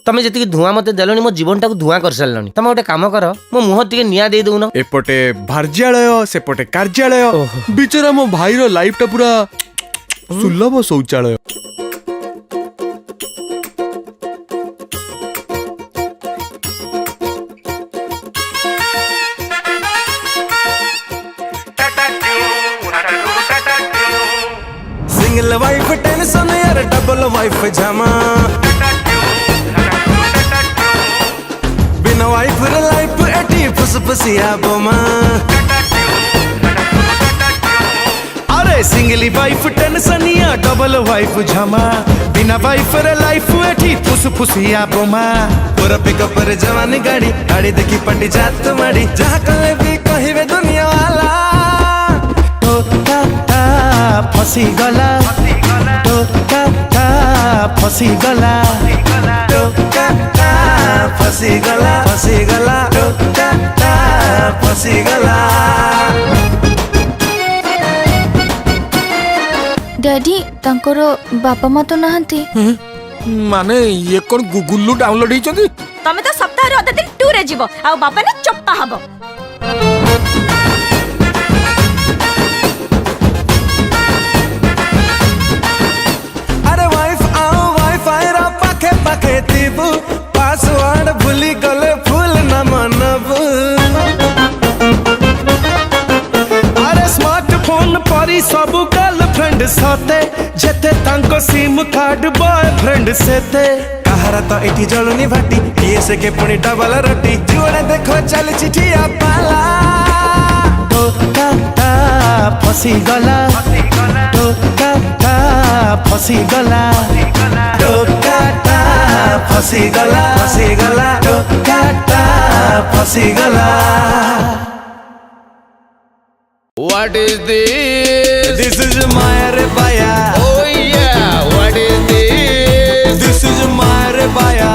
तमे जति धुआं मते देलनी मो जीवन टाକୁ धुआं कर सारलनी तमे गोटे काम कर मो मुह टिके निया दे दउनो एपटे भार्यालय सेपटे कार्यालय बिचरा मो भाईर लाइफ टा पूरा सुलभ शौचालय। सिंगल वाइफ टेंशन यार डबल वाइफ जमा बिना वाइफ रे लाइफ एटी फुसफुसिया बोमा अरे सिंगली वाइफ टेंशन या डबल वाइफ जमा बिना वाइफ रे लाइफ एटी फुसफुसिया बोमा पूरा पिकअप रे जवानी गाड़ी गाड़ी देखी पटी जात माड़ी जहाँ कहे भी कहिबे दुनिया वाला फसी गला फसी गला फसी गला फसी गला फसी गला। डैडी तांकर बापा माँ तो नहांती माने ये कौन गुगुल्लू डाउनलोड ही तमे तो सप्ताह रे अधा दिन टूर रे जीवो आ बापा ने चप्पा हबो। पाखे तीबू पासवर्ड भूली गले फूल न मनबू अरे स्मार्टफोन परी सबू गर्लफ्रेंड सते जेते तांको सिम कार्ड बॉयफ्रेंड सेते कहारा तो इठी जलुनी भाटी किए से के पुणी डबल रोटी जुड़े देखो चल चिठिया पाला फसी गला फसी गला फसी गला फसी गला फसी गला। What is this? This is my रे बाया Oh yeah, what is this? This is my रे बाया